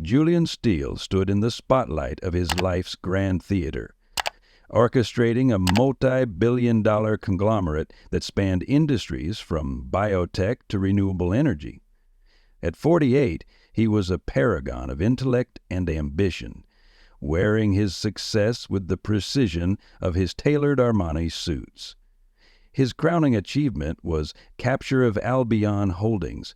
Julian Steele stood in the spotlight of his life's grand theater, orchestrating a multi-billion-dollar conglomerate that spanned industries from biotech to renewable energy. At 48, he was a paragon of intellect and ambition, wearing his success with the precision of his tailored Armani suits. His crowning achievement was capture of Albion Holdings,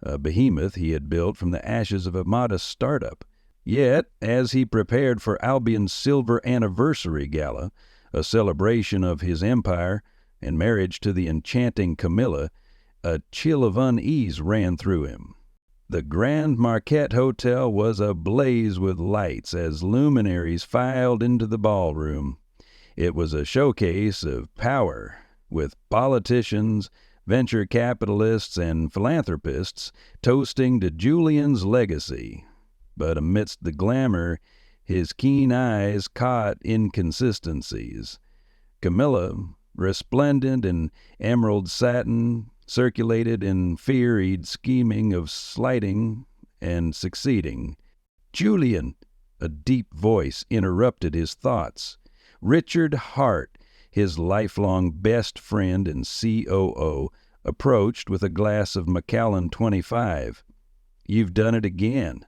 a behemoth he had built from the ashes of a modest startup. Yet, as he prepared for Albion's Silver Anniversary Gala, a celebration of his empire and marriage to the enchanting Camilla, a chill of unease ran through him. The Grand Marquette Hotel was ablaze with lights as luminaries filed into the ballroom. It was a showcase of power, with politicians, venture capitalists, and philanthropists toasting to Julian's legacy. But amidst the glamour, his keen eyes caught inconsistencies. Camilla, resplendent in emerald satin, circulated in fear-eyed scheming of slighting and succeeding. "Julian," a deep voice interrupted his thoughts. Richard Hart, his lifelong best friend and COO, approached with a glass of Macallan 25. "You've done it again."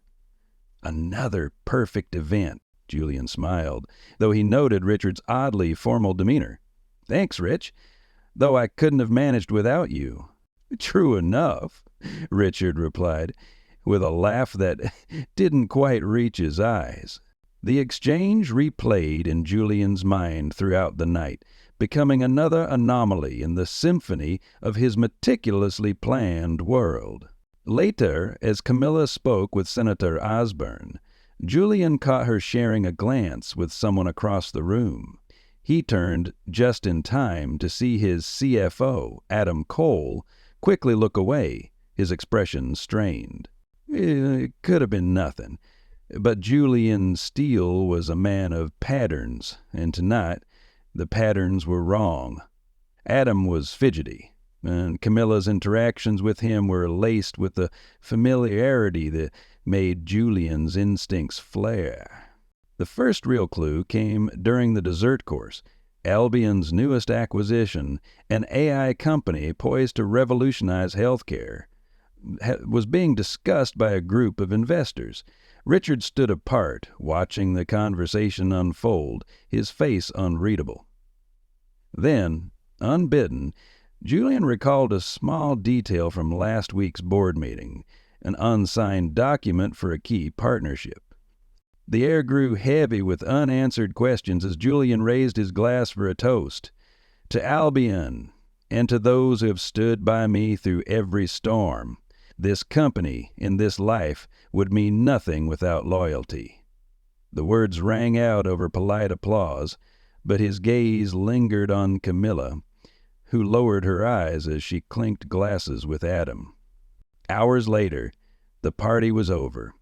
"Another perfect event," Julian smiled, though he noted Richard's oddly formal demeanor. "Thanks, Rich, though I couldn't have managed without you." "True enough," Richard replied, with a laugh that didn't quite reach his eyes. The exchange replayed in Julian's mind throughout the night, becoming another anomaly in the symphony of his meticulously planned world. Later, as Camilla spoke with Senator Osborne, Julian caught her sharing a glance with someone across the room. He turned just in time to see his CFO, Adam Cole, quickly look away, his expression strained. It could have been nothing, but Julian Steele was a man of patterns, and tonight the patterns were wrong. Adam was fidgety, and Camilla's interactions with him were laced with a familiarity that made Julian's instincts flare. The first real clue came during the dessert course. Albion's newest acquisition, an AI company poised to revolutionize healthcare, was being discussed by a group of investors. Richard stood apart, watching the conversation unfold, his face unreadable. Then, unbidden, Julian recalled a small detail from last week's board meeting, an unsigned document for a key partnership. The air grew heavy with unanswered questions as Julian raised his glass for a toast. "To Albion, and to those who have stood by me through every storm. This company in this life would mean nothing without loyalty." The words rang out over polite applause, but his gaze lingered on Camilla, who lowered her eyes as she clinked glasses with Adam. Hours later, the party was over.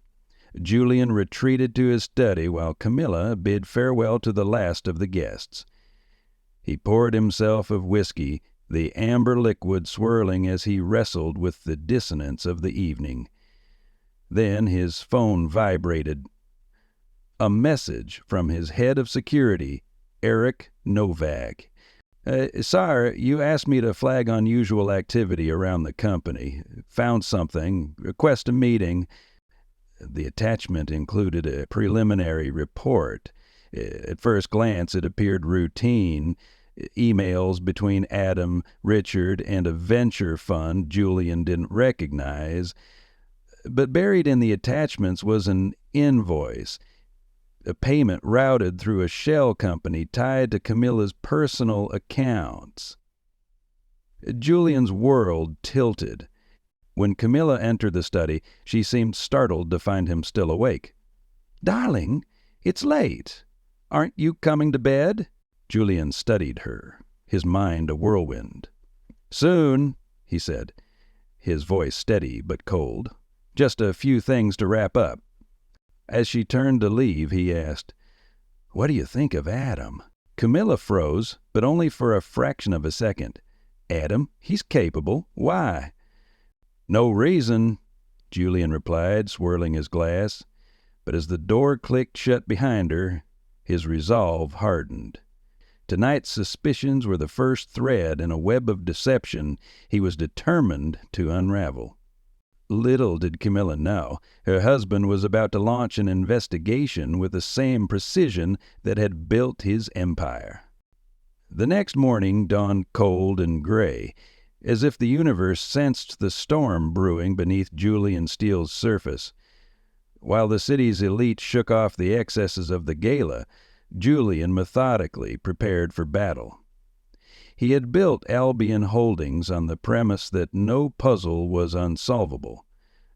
Julian retreated to his study while Camilla bid farewell to the last of the guests. He poured himself of whiskey, the amber liquid swirling as he wrestled with the dissonance of the evening. Then his phone vibrated. A message from his head of security, Eric Novak. "Sir, you asked me to flag unusual activity around the company. Found something. Request a meeting." The attachment included a preliminary report. At first glance, it appeared routine. Emails between Adam, Richard, and a venture fund Julian didn't recognize. But buried in the attachments was an invoice, a payment routed through a shell company tied to Camilla's personal accounts. Julian's world tilted. When Camilla entered the study, she seemed startled to find him still awake. "Darling, it's late. Aren't you coming to bed?" Julian studied her, his mind a whirlwind. "Soon," he said, his voice steady but cold. "Just a few things to wrap up." As she turned to leave, he asked, "What do you think of Adam?" Camilla froze, but only for a fraction of a second. "Adam? He's capable. Why?" "No reason," Julian replied, swirling his glass. But as the door clicked shut behind her, his resolve hardened. Tonight's suspicions were the first thread in a web of deception he was determined to unravel. Little did Camilla know, her husband was about to launch an investigation with the same precision that had built his empire. The next morning dawned cold and gray, as if the universe sensed the storm brewing beneath Julian Steele's surface. While the city's elite shook off the excesses of the gala, Julian methodically prepared for battle. He had built Albion Holdings on the premise that no puzzle was unsolvable.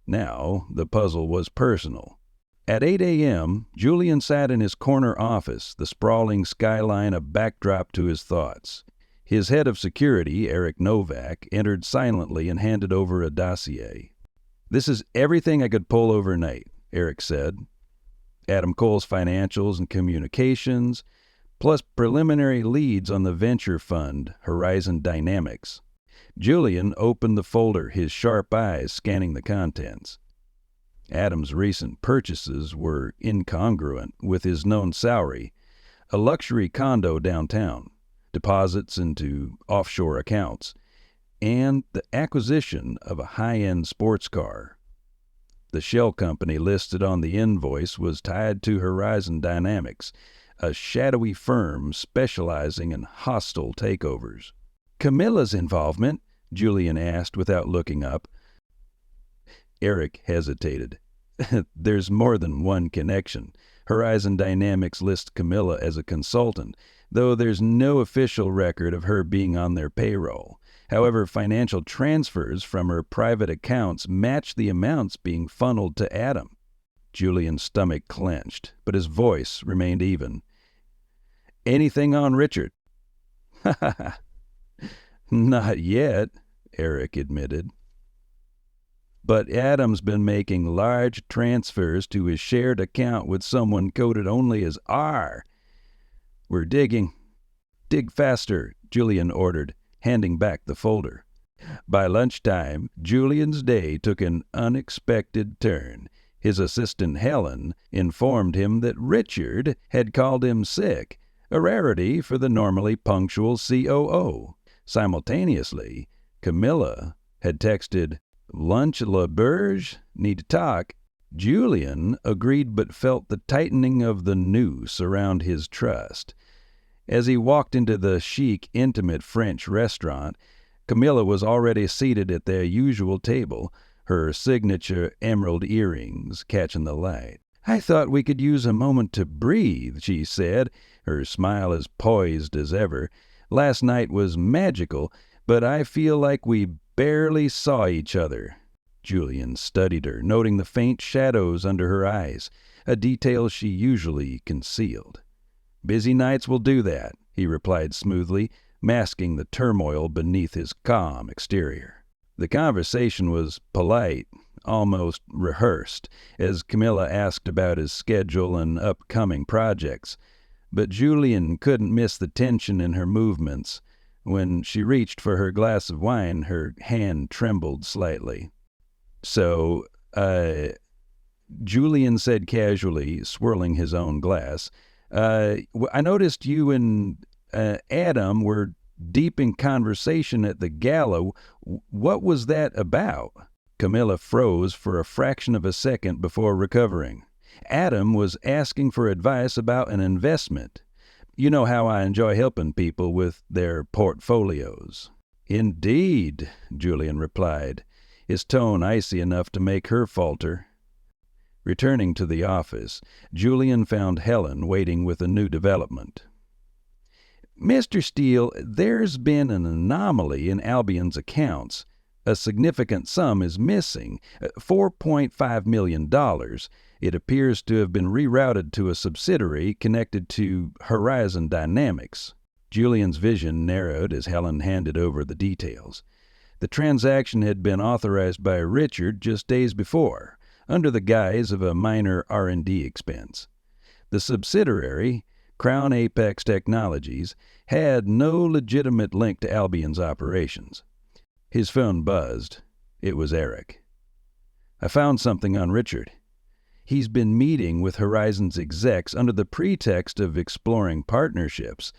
Now the puzzle was personal. At 8 a.m., Julian sat in his corner office, the sprawling skyline a backdrop to his thoughts. His head of security, Eric Novak, entered silently and handed over a dossier. "This is everything I could pull overnight," Eric said. Adam Cole's financials and communications, plus preliminary leads on the venture fund, Horizon Dynamics. Julian opened the folder, his sharp eyes scanning the contents. Adam's recent purchases were incongruent with his known salary, a luxury condo downtown, deposits into offshore accounts, and the acquisition of a high-end sports car. The shell company listed on the invoice was tied to Horizon Dynamics, a shadowy firm specializing in hostile takeovers. "Camilla's involvement?" Julian asked without looking up. Eric hesitated. "There's more than one connection. Horizon Dynamics lists Camilla as a consultant, though there's no official record of her being on their payroll. However, financial transfers from her private accounts match the amounts being funneled to Adam." Julian's stomach clenched, but his voice remained even. "Anything on Richard?" "Ha ha ha. Not yet," Eric admitted. "But Adam's been making large transfers to his shared account with someone coded only as R. We're digging." "Dig faster," Julian ordered, handing back the folder. By lunchtime, Julian's day took an unexpected turn. His assistant Helen informed him that Richard had called him sick, a rarity for the normally punctual COO. Simultaneously, Camilla had texted, "Lunch la Berge? Need to talk." Julian agreed but felt the tightening of the noose around his trust. As he walked into the chic, intimate French restaurant, Camilla was already seated at their usual table, her signature emerald earrings catching the light. "I thought we could use a moment to breathe," she said, her smile as poised as ever. "Last night was magical, but I feel like we barely saw each other." Julian studied her, noting the faint shadows under her eyes, a detail she usually concealed. "Busy nights will do that," he replied smoothly, masking the turmoil beneath his calm exterior. The conversation was polite, almost rehearsed, as Camilla asked about his schedule and upcoming projects. But Julian couldn't miss the tension in her movements. When she reached for her glass of wine, her hand trembled slightly. "So, Julian said casually, swirling his own glass, I noticed you and Adam were deep in conversation at the gala. What was that about?" Camilla froze for a fraction of a second before recovering. "Adam was asking for advice about an investment. You know how I enjoy helping people with their portfolios." "Indeed," Julian replied, his tone icy enough to make her falter. Returning to the office, Julian found Helen waiting with a new development. "Mr. Steele, there's been an anomaly in Albion's accounts. A significant sum is missing, $4.5 million. It appears to have been rerouted to a subsidiary connected to Horizon Dynamics." Julian's vision narrowed as Helen handed over the details. The transaction had been authorized by Richard just days before, under the guise of a minor R&D expense. The subsidiary, Crown Apex Technologies, had no legitimate link to Albion's operations. His phone buzzed. It was Eric. "I found something on Richard. He's been meeting with Horizon's execs under the pretext of exploring partnerships.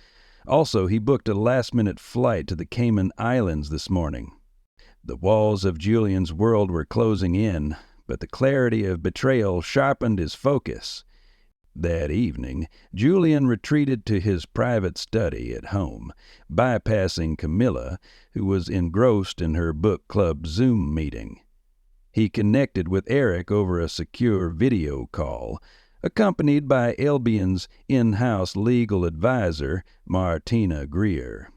Also, he booked a last-minute flight to the Cayman Islands this morning. The walls of Julian's world were closing in, but the clarity of betrayal sharpened his focus. That evening, Julian retreated to his private study at home, bypassing Camilla, who was engrossed in her book club Zoom meeting. He connected with Eric over a secure video call, accompanied by Albion's in-house legal advisor, Martina Greer.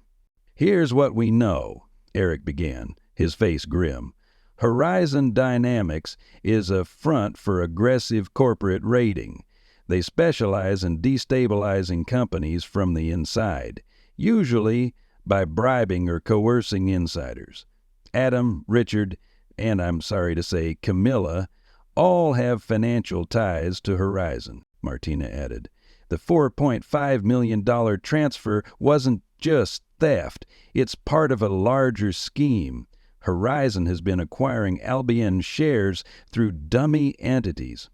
"Here's what we know," Eric began, his face grim. "Horizon Dynamics is a front for aggressive corporate raiding. They specialize in destabilizing companies from the inside, usually by bribing or coercing insiders. Adam, Richard, and I'm sorry to say Camilla, all have financial ties to Horizon," Martina added. "The $4.5 million transfer wasn't just theft. It's part of a larger scheme. Horizon has been acquiring Albion shares through dummy entities.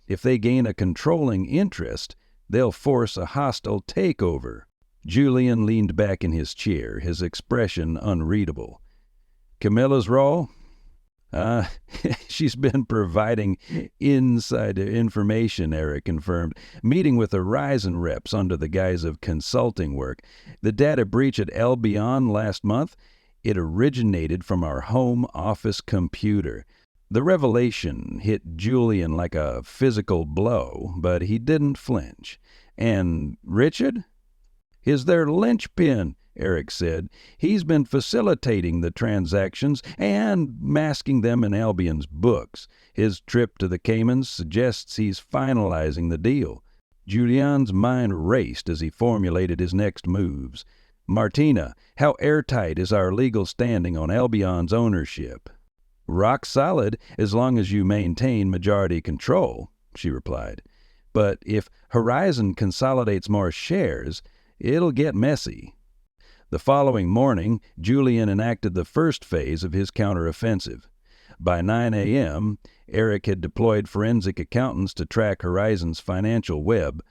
If they gain a controlling interest, they'll force a hostile takeover." Julian leaned back in his chair, his expression unreadable. "Camilla's role?" She's been providing inside information," Eric confirmed, "meeting with Horizon reps under the guise of consulting work. The data breach at Albion last month, it originated from our home office computer. The revelation hit Julian like a physical blow, but he didn't flinch. "And Richard?" "Is their linchpin," Eric said. "He's been facilitating the transactions and masking them in Albion's books. His trip to the Caymans suggests he's finalizing the deal." Julian's mind raced as he formulated his next moves. "Martina, how airtight is our legal standing on Albion's ownership?" "Rock solid as long as you maintain majority control," she replied. "But if Horizon consolidates more shares, it'll get messy." The following morning, Julian enacted the first phase of his counteroffensive. By 9 a.m., Eric had deployed forensic accountants to track Horizon's financial web.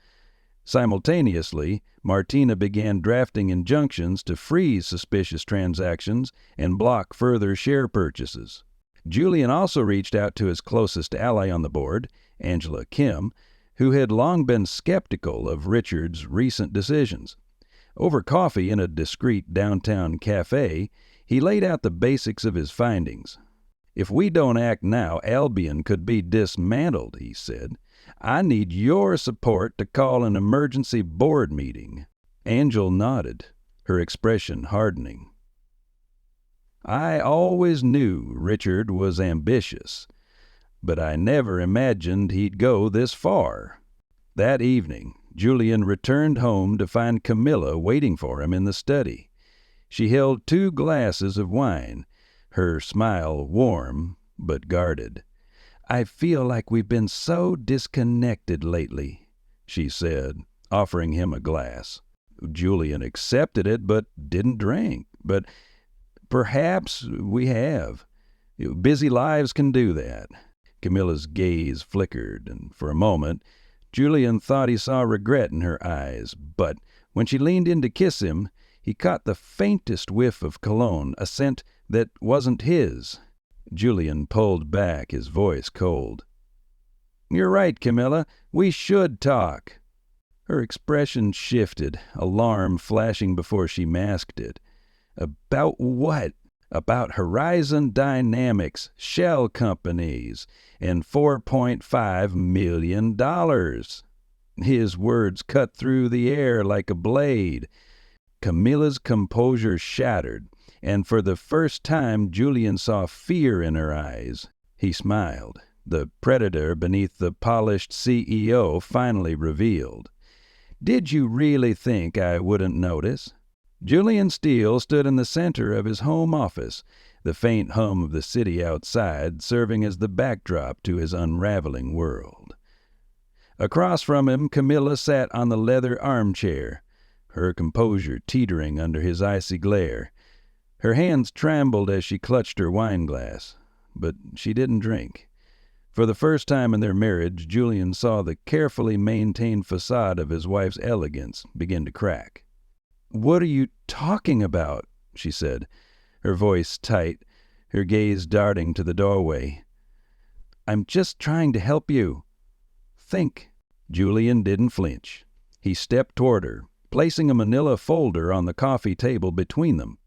Simultaneously, Martina began drafting injunctions to freeze suspicious transactions and block further share purchases. Julian also reached out to his closest ally on the board, Angela Kim, who had long been skeptical of Richard's recent decisions. Over coffee in a discreet downtown cafe, he laid out the basics of his findings. "If we don't act now, Albion could be dismantled," he said. "I need your support to call an emergency board meeting." Angel nodded, her expression hardening. "I always knew Richard was ambitious, but I never imagined he'd go this far." That evening, Julian returned home to find Camilla waiting for him in the study. She held 2 glasses of wine, her smile warm but guarded. "I feel like we've been so disconnected lately," she said, offering him a glass. Julian accepted it but didn't drink. "But perhaps we have. Busy lives can do that." Camilla's gaze flickered, and for a moment Julian thought he saw regret in her eyes, but when she leaned in to kiss him, he caught the faintest whiff of cologne, a scent that wasn't his. Julian pulled back, his voice cold. "You're right, Camilla. We should talk." Her expression shifted, alarm flashing before she masked it. "About what?" "About Horizon Dynamics, shell companies, and $4.5 million. His words cut through the air like a blade. Camilla's composure shattered, and for the first time Julian saw fear in her eyes. He smiled. The predator beneath the polished CEO finally revealed. "Did you really think I wouldn't notice?" Julian Steele stood in the center of his home office, the faint hum of the city outside serving as the backdrop to his unraveling world. Across from him, Camilla sat on the leather armchair, her composure teetering under his icy glare. Her hands trembled as she clutched her wine glass, but she didn't drink. For the first time in their marriage, Julian saw the carefully maintained facade of his wife's elegance begin to crack. "What are you talking about?" she said, her voice tight, her gaze darting to the doorway. "I'm just trying to help you. Think." Julian didn't flinch. He stepped toward her, placing a manila folder on the coffee table between them.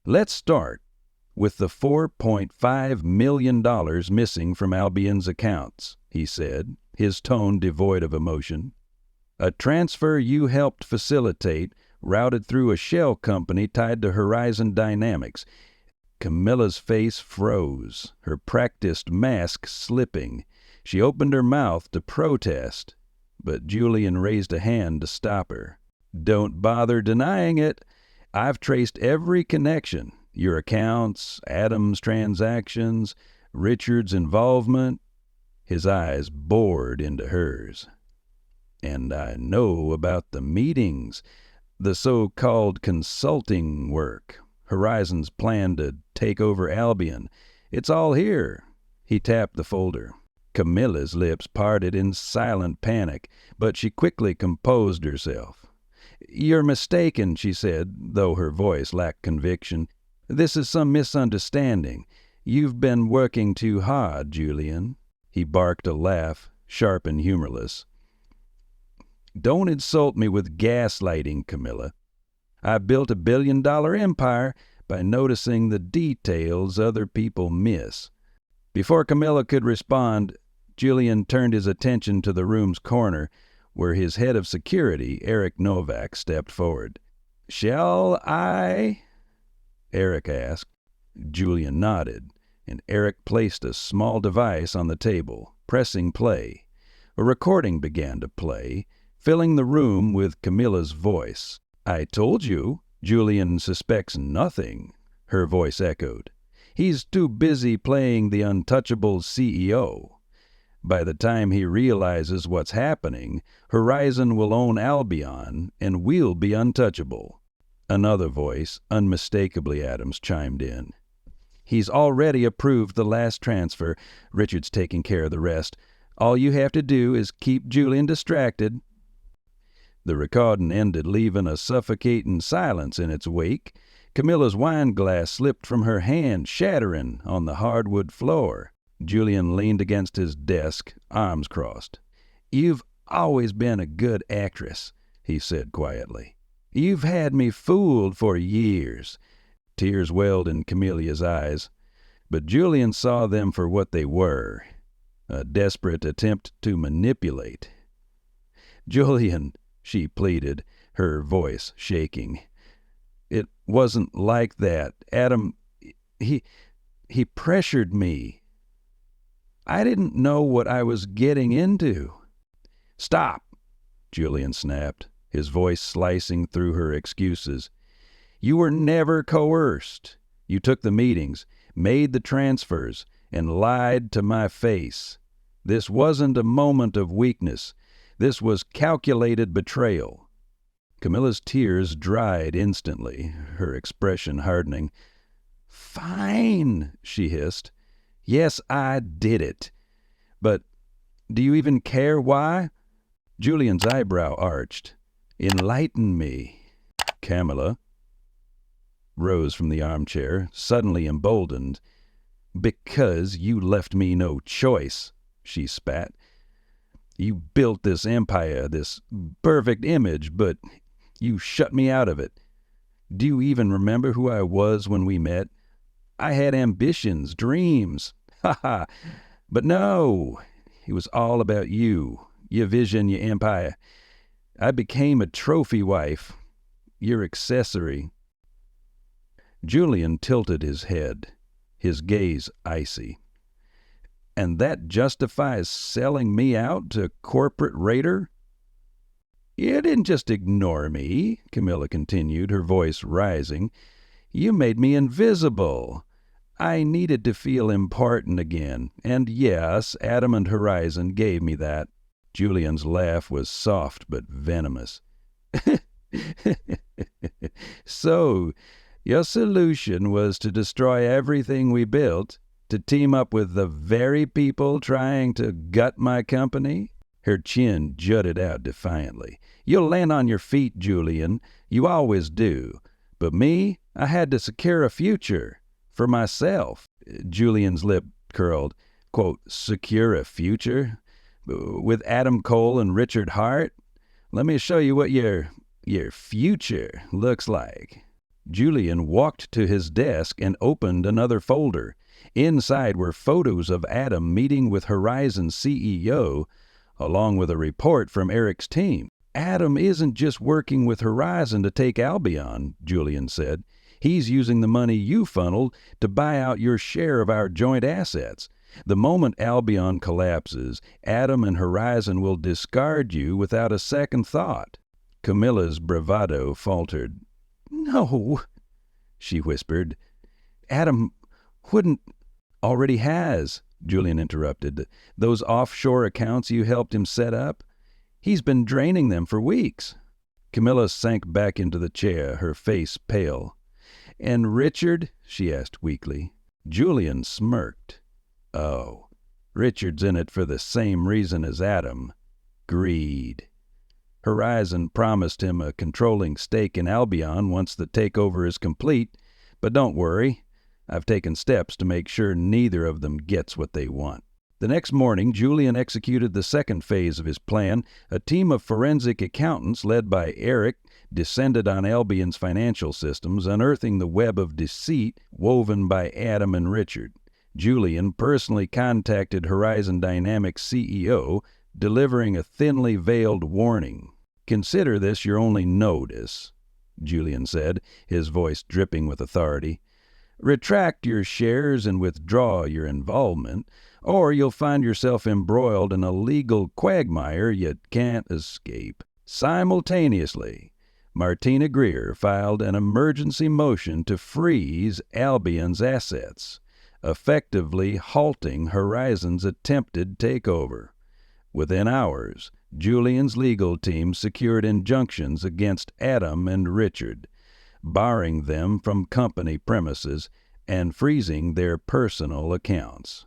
"Let's start with the $4.5 million missing from Albion's accounts," he said, his tone devoid of emotion. "A transfer you helped facilitate, routed through a shell company tied to Horizon Dynamics." Camilla's face froze, her practiced mask slipping. She opened her mouth to protest, but Julian raised a hand to stop her. "Don't bother denying it. I've traced every connection. Your accounts, Adam's transactions, Richard's involvement." His eyes bored into hers. "And I know about the meetings, the so-called consulting work, Horizon's plan to take over Albion. It's all here." He tapped the folder. Camilla's lips parted in silent panic, but she quickly composed herself. "You're mistaken," she said, though her voice lacked conviction. "This is some misunderstanding. You've been working too hard, Julian." He barked a laugh, sharp and humorless. "Don't insult me with gaslighting, Camilla. I built a billion-dollar empire by noticing the details other people miss." Before Camilla could respond, Julian turned his attention to the room's corner, where his head of security, Eric Novak, stepped forward. "Shall I?" Eric asked. Julian nodded, and Eric placed a small device on the table, pressing play. A recording began to play, filling the room with Camilla's voice. "I told you, Julian suspects nothing," her voice echoed. "He's too busy playing the untouchable CEO. By the time he realizes what's happening, Horizon will own Albion, and we'll be untouchable." Another voice, unmistakably Adams, chimed in. "He's already approved the last transfer. Richard's taking care of the rest. All you have to do is keep Julian distracted." The recording ended, leaving a suffocating silence in its wake. Camilla's wine glass slipped from her hand, shattering on the hardwood floor. Julian leaned against his desk, arms crossed. "You've always been a good actress," he said quietly. "You've had me fooled for years." Tears welled in Camilla's eyes, but Julian saw them for what they were, a desperate attempt to manipulate. "Julian," she pleaded, her voice shaking. "It wasn't like that. Adam, he pressured me. I didn't know what I was getting into." "Stop," Julian snapped, his voice slicing through her excuses. "You were never coerced. You took the meetings, made the transfers, and lied to my face. This wasn't a moment of weakness. This was calculated betrayal." Camilla's tears dried instantly, her expression hardening. "Fine," she hissed. "Yes, I did it. But do you even care why?" Julian's eyebrow arched. "Enlighten me." Camilla rose from the armchair, suddenly emboldened. "Because you left me no choice," she spat. "You built this empire, this perfect image, but you shut me out of it. Do you even remember who I was when we met? I had ambitions, dreams. Ha ha. But no, it was all about you, your vision, your empire. I became a trophy wife, your accessory." Julian tilted his head, his gaze icy. "And that justifies selling me out to corporate raider?" "You didn't just ignore me," Camilla continued, her voice rising. "You made me invisible. I needed to feel important again, and yes, Adam and Horizon gave me that." Julian's laugh was soft but venomous. "So, your solution was to destroy everything we built?" To team up with the very people trying to gut my company?" Her chin jutted out defiantly. "You'll land on your feet, Julian. You always do. But me, I had to secure a future. For myself." Julian's lip curled. Quote, "Secure a future? With Adam Cole and Richard Hart? Let me show you what your future looks like." Julian walked to his desk and opened another folder. Inside were photos of Adam meeting with Horizon's CEO, along with a report from Eric's team. "Adam isn't just working with Horizon to take Albion," Julian said. "He's using the money you funneled to buy out your share of our joint assets. The moment Albion collapses, Adam and Horizon will discard you without a second thought." Camilla's bravado faltered. "No," she whispered. "Adam wouldn't—" "Already has," Julian interrupted. "Those offshore accounts you helped him set up? He's been draining them for weeks." Camilla sank back into the chair, her face pale. "And Richard?" she asked weakly. Julian smirked. "Oh, Richard's in it for the same reason as Adam. Greed. Horizon promised him a controlling stake in Albion once the takeover is complete, but don't worry, I've taken steps to make sure neither of them gets what they want." The next morning, Julian executed the second phase of his plan. A team of forensic accountants led by Eric descended on Albion's financial systems, unearthing the web of deceit woven by Adam and Richard. Julian personally contacted Horizon Dynamics' CEO, delivering a thinly veiled warning. "Consider this your only notice," Julian said, his voice dripping with authority. "Retract your shares and withdraw your involvement, or you'll find yourself embroiled in a legal quagmire you can't escape." Simultaneously, Martina Greer filed an emergency motion to freeze Albion's assets, effectively halting Horizon's attempted takeover. Within hours, Julian's legal team secured injunctions against Adam and Richard, barring them from company premises and freezing their personal accounts.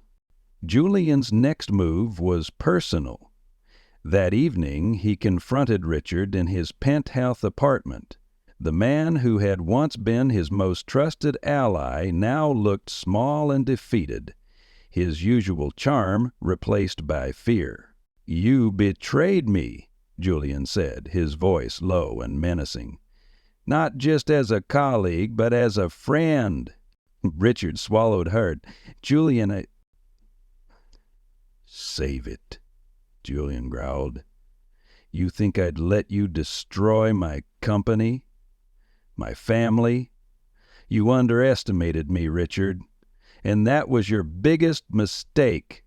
Julian's next move was personal. That evening, he confronted Richard in his penthouse apartment. The man who had once been his most trusted ally now looked small and defeated, his usual charm replaced by fear. "You betrayed me," Julian said, his voice low and menacing. "Not just as a colleague, but as a friend." Richard swallowed hard. "Julian, "Save it," Julian growled. "You think I'd let you destroy my company? My family? You underestimated me, Richard, and that was your biggest mistake."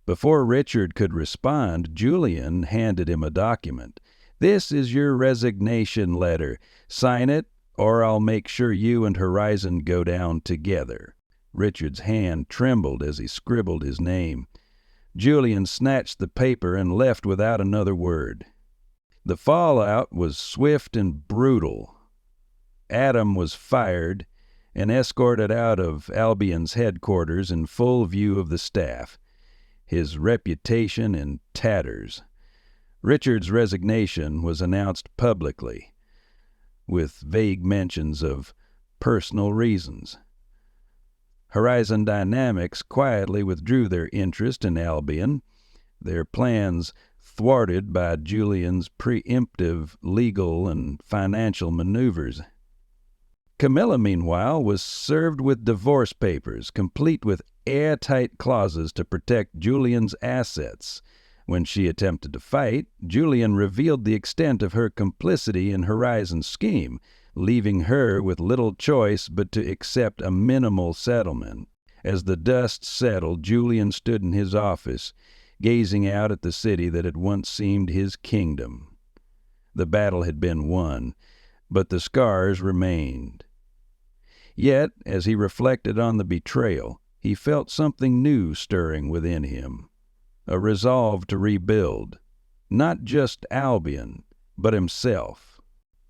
Before Richard could respond, Julian handed him a document. "This is your resignation letter. Sign it, or I'll make sure you and Horizon go down together." Richard's hand trembled as he scribbled his name. Julian snatched the paper and left without another word. The fallout was swift and brutal. Adam was fired and escorted out of Albion's headquarters in full view of the staff, his reputation in tatters. Richard's resignation was announced publicly, with vague mentions of personal reasons. Horizon Dynamics quietly withdrew their interest in Albion, their plans thwarted by Julian's preemptive legal and financial maneuvers. Camilla, meanwhile, was served with divorce papers, complete with airtight clauses to protect Julian's assets. When she attempted to fight, Julian revealed the extent of her complicity in Horizon's scheme, leaving her with little choice but to accept a minimal settlement. As the dust settled, Julian stood in his office, gazing out at the city that had once seemed his kingdom. The battle had been won, but the scars remained. Yet, as he reflected on the betrayal, he felt something new stirring within him, a resolve to rebuild, not just Albion, but himself.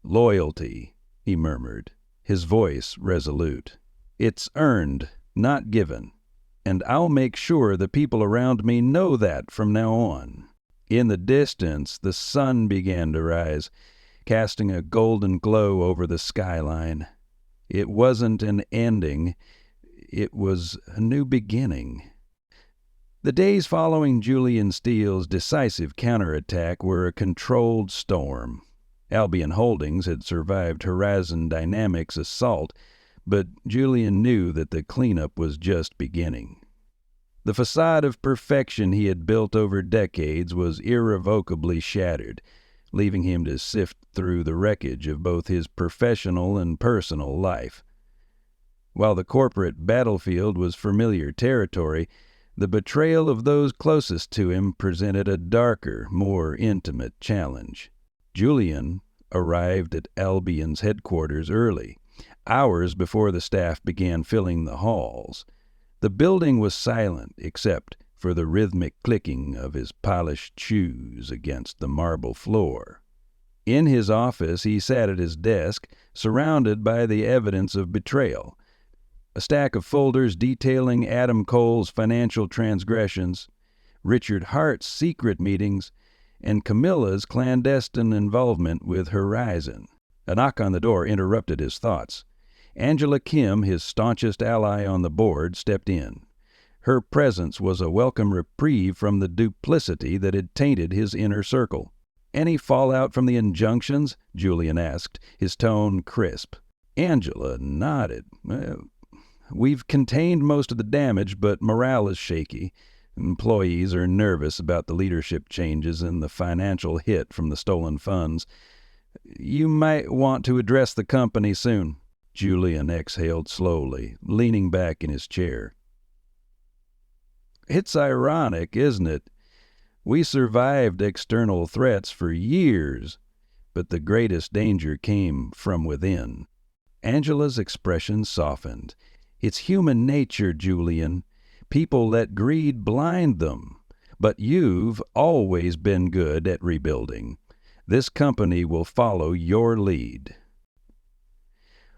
"Loyalty," he murmured, his voice resolute. "It's earned, not given. and I'll make sure the people around me know that from now on." In the distance, the sun began to rise, casting a golden glow over the skyline. It wasn't an ending, it was a new beginning. The days following Julian Steele's decisive counterattack were a controlled storm. Albion Holdings had survived Horizon Dynamics' assault, but Julian knew that the cleanup was just beginning. The facade of perfection he had built over decades was irrevocably shattered, leaving him to sift through the wreckage of both his professional and personal life. While the corporate battlefield was familiar territory, the betrayal of those closest to him presented a darker, more intimate challenge. Julian arrived at Albion's headquarters early, hours before the staff began filling the halls. The building was silent except for the rhythmic clicking of his polished shoes against the marble floor. In his office, he sat at his desk, surrounded by the evidence of betrayal. A stack of folders detailing Adam Cole's financial transgressions, Richard Hart's secret meetings, and Camilla's clandestine involvement with Horizon. A knock on the door interrupted his thoughts. Angela Kim, his staunchest ally on the board, stepped in. Her presence was a welcome reprieve from the duplicity that had tainted his inner circle. "Any fallout from the injunctions?" Julian asked, his tone crisp. Angela nodded. "We've contained most of the damage, but morale is shaky. Employees are nervous about the leadership changes and the financial hit from the stolen funds. You might want to address the company soon." Julian exhaled slowly, leaning back in his chair. "It's ironic, isn't it? We survived external threats for years, but the greatest danger came from within." Angela's expression softened. "It's human nature, Julian. People let greed blind them. But you've always been good at rebuilding. This company will follow your lead."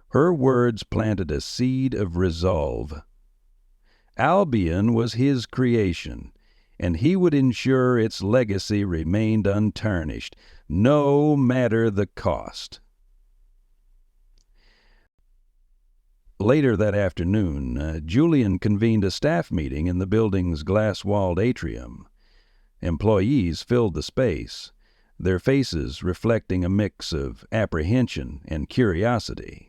Her words planted a seed of resolve. Albion was his creation, and he would ensure its legacy remained untarnished, no matter the cost. Later that afternoon, Julian convened a staff meeting in the building's glass-walled atrium. Employees filled the space, their faces reflecting a mix of apprehension and curiosity.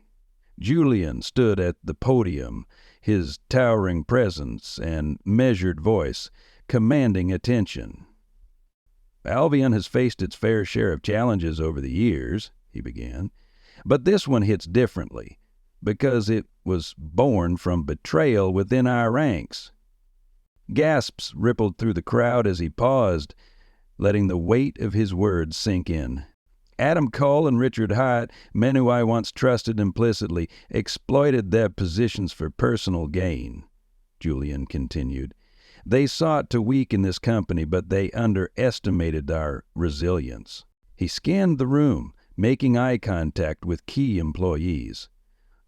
Julian stood at the podium, his towering presence and measured voice commanding attention. "Albion has faced its fair share of challenges over the years," he began, "but this one hits differently, because it was born from betrayal within our ranks." Gasps rippled through the crowd as he paused, letting the weight of his words sink in. "Adam Cole and Richard Hart, men who I once trusted implicitly, exploited their positions for personal gain," Julian continued. "They sought to weaken this company, but they underestimated our resilience." He scanned the room, making eye contact with key employees.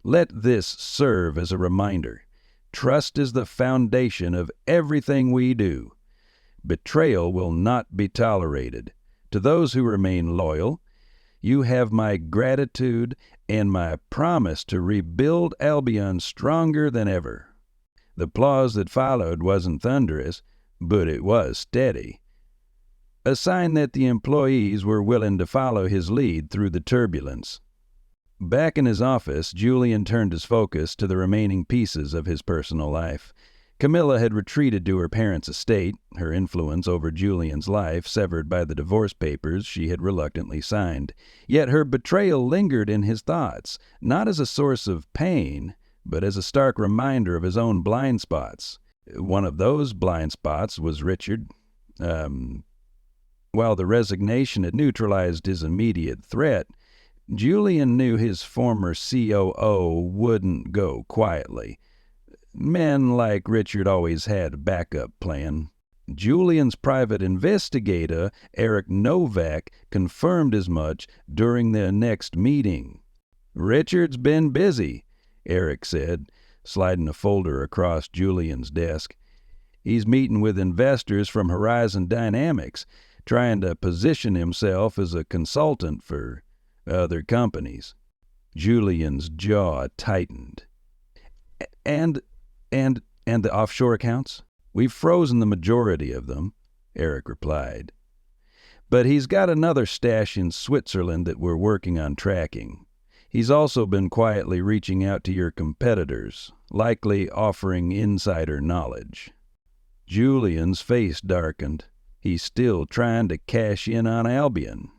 "Let this serve as a reminder. Trust is the foundation of everything we do. Betrayal will not be tolerated. To those who remain loyal, you have my gratitude and my promise to rebuild Albion stronger than ever." The applause that followed wasn't thunderous, but it was steady. A sign that the employees were willing to follow his lead through the turbulence. Back in his office, Julian turned his focus to the remaining pieces of his personal life. Camilla had retreated to her parents' estate, her influence over Julian's life severed by the divorce papers she had reluctantly signed. Yet her betrayal lingered in his thoughts, not as a source of pain, but as a stark reminder of his own blind spots. One of those blind spots was Richard. While the resignation had neutralized his immediate threat, Julian knew his former COO wouldn't go quietly. Men like Richard always had a backup plan. Julian's private investigator, Eric Novak, confirmed as much during their next meeting. "Richard's been busy," Eric said, sliding a folder across Julian's desk. "He's meeting with investors from Horizon Dynamics, trying to position himself as a consultant for other companies." Julian's jaw tightened. And, and the offshore accounts? "We've frozen the majority of them," Eric replied. "But he's got another stash in Switzerland that we're working on tracking. He's also been quietly reaching out to your competitors, likely offering insider knowledge." Julian's face darkened. "He's still trying to cash in on Albion."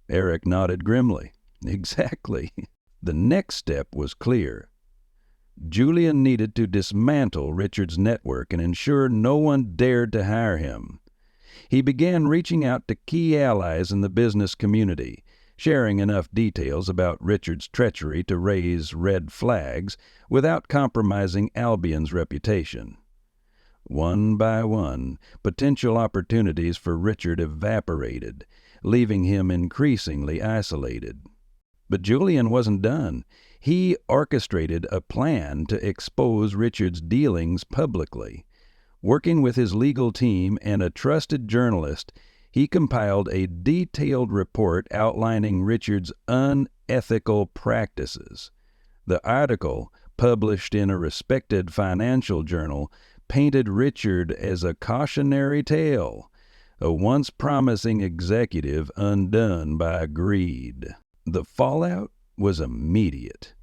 Eric nodded grimly. "Exactly." The next step was clear. Julian needed to dismantle Richard's network and ensure no one dared to hire him. He began reaching out to key allies in the business community, sharing enough details about Richard's treachery to raise red flags without compromising Albion's reputation. One by one, potential opportunities for Richard evaporated, leaving him increasingly isolated. But Julian wasn't done. He orchestrated a plan to expose Richard's dealings publicly. Working with his legal team and a trusted journalist, he compiled a detailed report outlining Richard's unethical practices. The article, published in a respected financial journal, painted Richard as a cautionary tale, a once promising executive undone by greed. The fallout was immediate.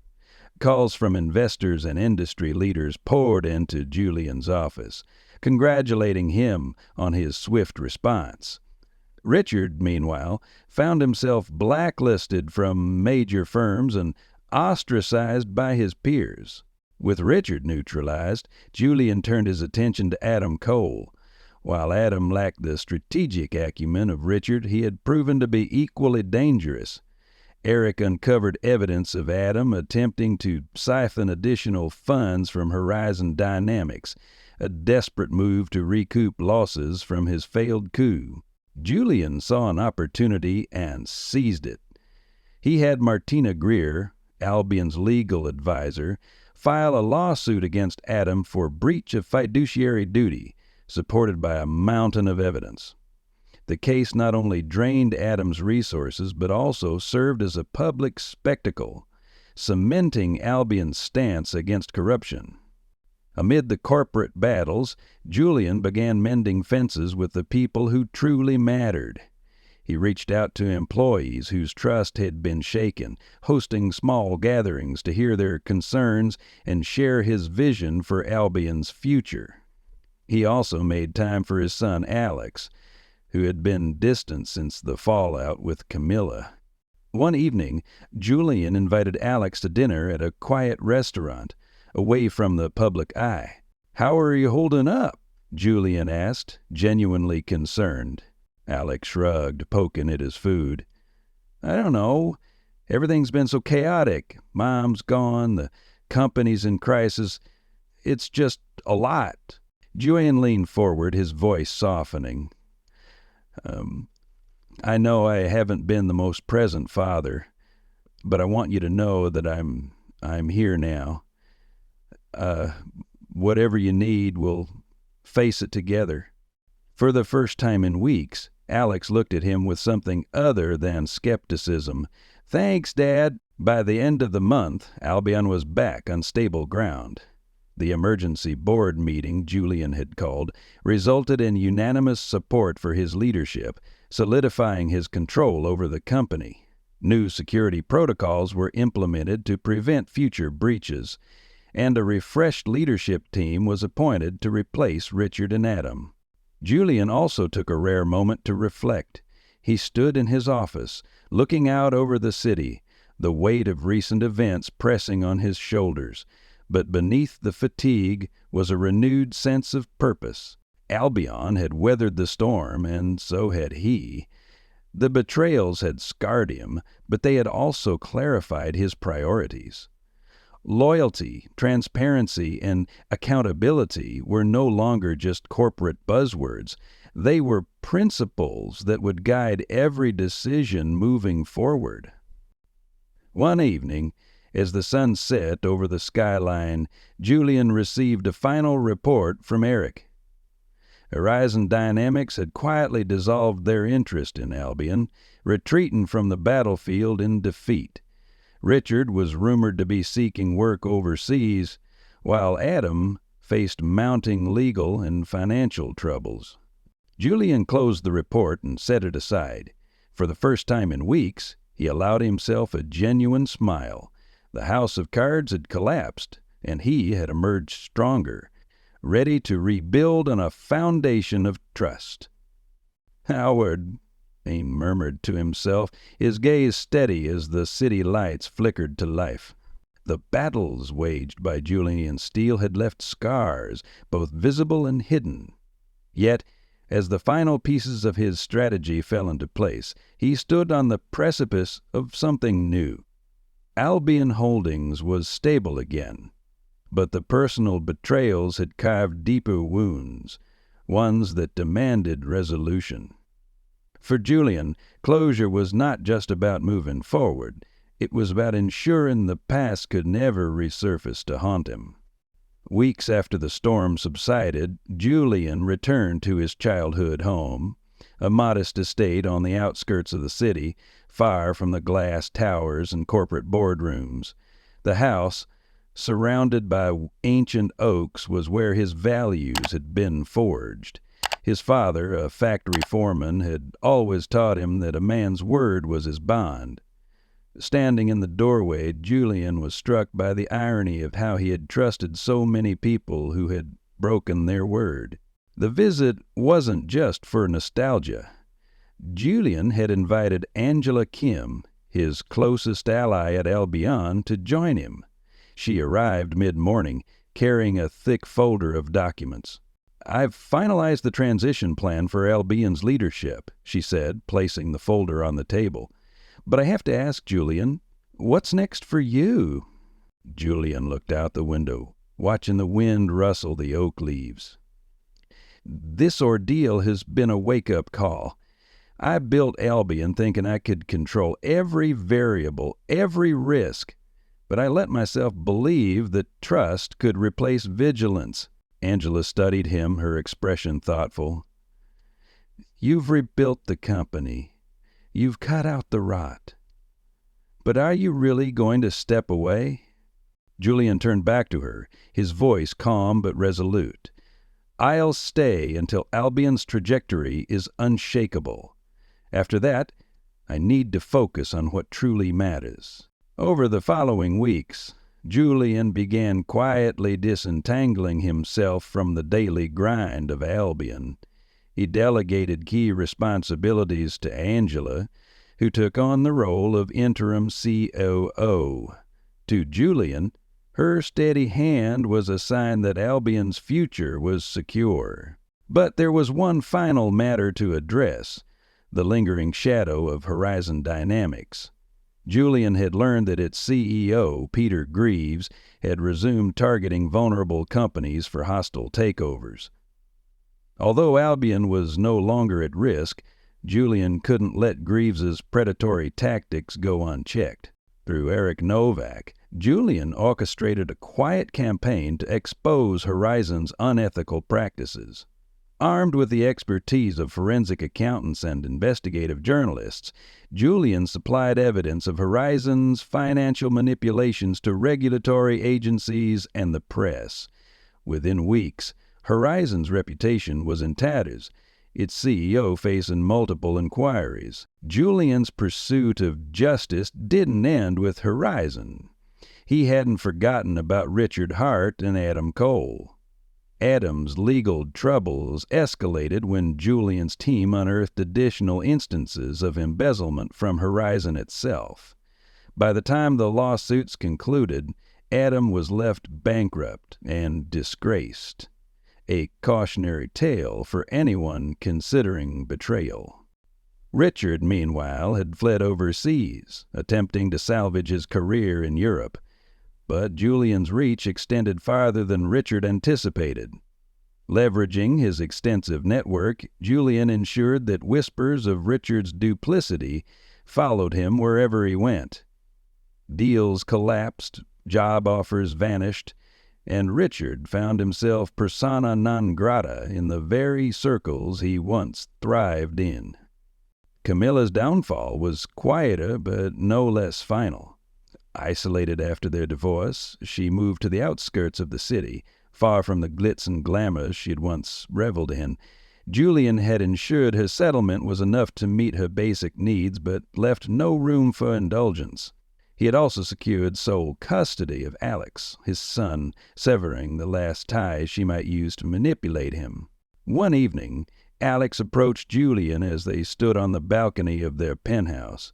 Calls from investors and industry leaders poured into Julian's office, congratulating him on his swift response. Richard, meanwhile, found himself blacklisted from major firms and ostracized by his peers. With Richard neutralized, Julian turned his attention to Adam Cole. While Adam lacked the strategic acumen of Richard, he had proven to be equally dangerous. Eric uncovered evidence of Adam attempting to siphon additional funds from Horizon Dynamics, a desperate move to recoup losses from his failed coup. Julian saw an opportunity and seized it. He had Martina Greer, Albion's legal advisor, file a lawsuit against Adam for breach of fiduciary duty, supported by a mountain of evidence. The case not only drained Adam's resources, but also served as a public spectacle, cementing Albion's stance against corruption. Amid the corporate battles, Julian began mending fences with the people who truly mattered. He reached out to employees whose trust had been shaken, hosting small gatherings to hear their concerns and share his vision for Albion's future. He also made time for his son Alex, who had been distant since the fallout with Camilla. One evening, Julian invited Alex to dinner at a quiet restaurant, away from the public eye. "How are you holding up?" Julian asked, genuinely concerned. Alex shrugged, poking at his food. "I don't know. Everything's been so chaotic. Mom's gone, the company's in crisis. It's just a lot." Julian leaned forward, his voice softening. "I know I haven't been the most present father, but I want you to know that I'm here now. Whatever you need, we'll face it together." For the first time in weeks, Alex looked at him with something other than skepticism. "Thanks, Dad." By the end of the month, Albion was back on stable ground. The emergency board meeting Julian had called resulted in unanimous support for his leadership, solidifying his control over the company. New security protocols were implemented to prevent future breaches, and a refreshed leadership team was appointed to replace Richard and Adam. Julian also took a rare moment to reflect. He stood in his office, looking out over the city, the weight of recent events pressing on his shoulders. But beneath the fatigue was a renewed sense of purpose. Albion had weathered the storm, and so had he. The betrayals had scarred him, but they had also clarified his priorities. Loyalty, transparency, and accountability were no longer just corporate buzzwords. They were principles that would guide every decision moving forward. One evening, As the sun set over the skyline, Julian received a final report from Eric. Horizon Dynamics had quietly dissolved their interest in Albion, retreating from the battlefield in defeat. Richard was rumored to be seeking work overseas, while Adam faced mounting legal and financial troubles. Julian closed the report and set it aside. For the first time in weeks, he allowed himself a genuine smile. The house of cards had collapsed, and he had emerged stronger, ready to rebuild on a foundation of trust. "Howard," he murmured to himself, his gaze steady as the city lights flickered to life. The battles waged by Julian Steele had left scars, both visible and hidden. Yet, as the final pieces of his strategy fell into place, he stood on the precipice of something new. Albion Holdings was stable again, but the personal betrayals had carved deeper wounds, ones that demanded resolution. For Julian, closure was not just about moving forward. It was about ensuring the past could never resurface to haunt him. Weeks after the storm subsided, Julian returned to his childhood home, a modest estate on the outskirts of the city, far from the glass towers and corporate boardrooms. The house, surrounded by ancient oaks, was where his values had been forged. His father, a factory foreman, had always taught him that a man's word was his bond. Standing in the doorway, Julian was struck by the irony of how he had trusted so many people who had broken their word. The visit wasn't just for nostalgia. Julian had invited Angela Kim, his closest ally at Albion, to join him. She arrived mid-morning, carrying a thick folder of documents. "I've finalized the transition plan for Albion's leadership," she said, placing the folder on the table. "But I have to ask, Julian, what's next for you?" Julian looked out the window, watching the wind rustle the oak leaves. "This ordeal has been a wake-up call. I built Albion thinking I could control every variable, every risk, but I let myself believe that trust could replace vigilance." Angela studied him, her expression thoughtful. "You've rebuilt the company. You've cut out the rot. But are you really going to step away?" Julian turned back to her, his voice calm but resolute. "I'll stay until Albion's trajectory is unshakable. After that, I need to focus on what truly matters." Over the following weeks, Julian began quietly disentangling himself from the daily grind of Albion. He delegated key responsibilities to Angela, who took on the role of interim COO. To Julian, her steady hand was a sign that Albion's future was secure. But there was one final matter to address, the lingering shadow of Horizon Dynamics. Julian had learned that its CEO, Peter Greaves, had resumed targeting vulnerable companies for hostile takeovers. Although Albion was no longer at risk, Julian couldn't let Greaves's predatory tactics go unchecked. Through Eric Novak, Julian orchestrated a quiet campaign to expose Horizon's unethical practices. Armed with the expertise of forensic accountants and investigative journalists, Julian supplied evidence of Horizon's financial manipulations to regulatory agencies and the press. Within weeks, Horizon's reputation was in tatters, its CEO facing multiple inquiries. Julian's pursuit of justice didn't end with Horizon. He hadn't forgotten about Richard Hart and Adam Cole. Adam's legal troubles escalated when Julian's team unearthed additional instances of embezzlement from Horizon itself. By the time the lawsuits concluded, Adam was left bankrupt and disgraced, a cautionary tale for anyone considering betrayal. Richard, meanwhile, had fled overseas, attempting to salvage his career in Europe. But Julian's reach extended farther than Richard anticipated. Leveraging his extensive network, Julian ensured that whispers of Richard's duplicity followed him wherever he went. Deals collapsed, job offers vanished, and Richard found himself persona non grata in the very circles he once thrived in. Camilla's downfall was quieter but no less final. Isolated after their divorce, she moved to the outskirts of the city, far from the glitz and glamour she had once reveled in. Julian had ensured her settlement was enough to meet her basic needs, but left no room for indulgence. He had also secured sole custody of Alex, his son, severing the last ties she might use to manipulate him. One evening, Alex approached Julian as they stood on the balcony of their penthouse.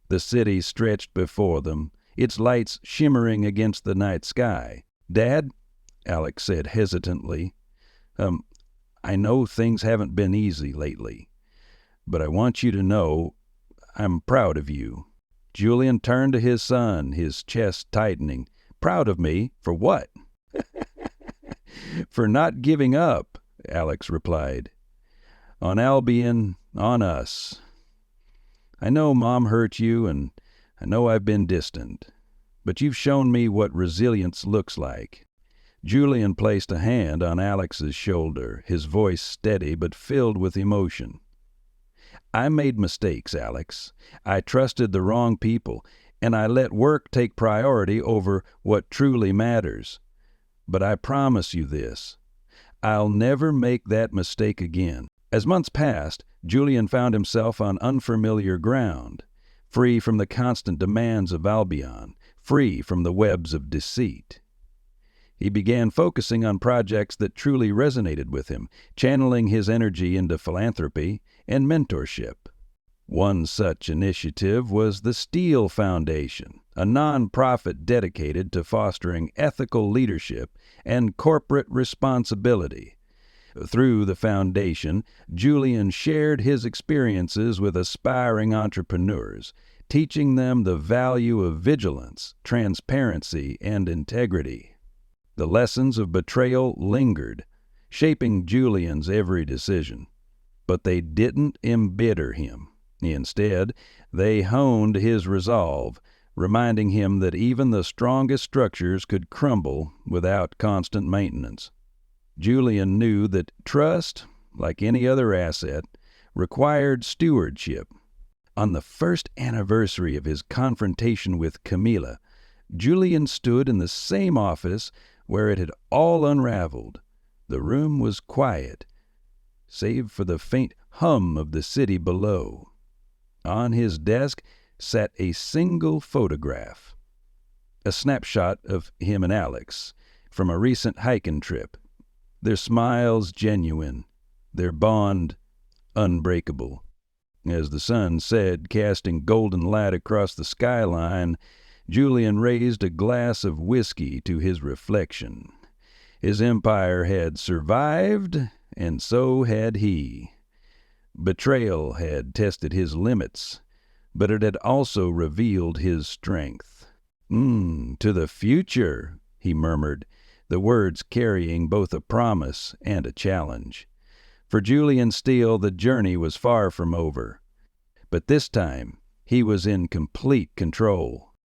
The city stretched before them, its lights shimmering against the night sky. "Dad," Alex said hesitantly, I know things haven't been easy lately, but I want you to know I'm proud of you." Julian turned to his son, his chest tightening. "Proud of me? For what?" "For not giving up," Alex replied. "On Albion, on us. I know Mom hurt you, and I know I've been distant, but you've shown me what resilience looks like." Julian placed a hand on Alex's shoulder, his voice steady but filled with emotion. "I made mistakes, Alex. I trusted the wrong people, and I let work take priority over what truly matters. But I promise you this, I'll never make that mistake again." As months passed, Julian found himself on unfamiliar ground, free from the constant demands of Albion, free from the webs of deceit. He began focusing on projects that truly resonated with him, channeling his energy into philanthropy and mentorship. One such initiative was the Steel Foundation, a nonprofit dedicated to fostering ethical leadership and corporate responsibility. Through the foundation, Julian shared his experiences with aspiring entrepreneurs, teaching them the value of vigilance, transparency, and integrity. The lessons of betrayal lingered, shaping Julian's every decision. But they didn't embitter him. Instead, they honed his resolve, reminding him that even the strongest structures could crumble without constant maintenance. Julian knew that trust, like any other asset, required stewardship. On the first anniversary of his confrontation with Camilla, Julian stood in the same office where it had all unraveled. The room was quiet, save for the faint hum of the city below. On his desk sat a single photograph, a snapshot of him and Alex from a recent hiking trip, their smiles genuine, their bond unbreakable. As the sun said, casting golden light across the skyline, Julian raised a glass of whiskey to his reflection. His empire had survived, and so had he. Betrayal had tested his limits, but it had also revealed his strength. To the future," he murmured, the words carrying both a promise and a challenge. For Julian Steele, the journey was far from over. But this time, he was in complete control.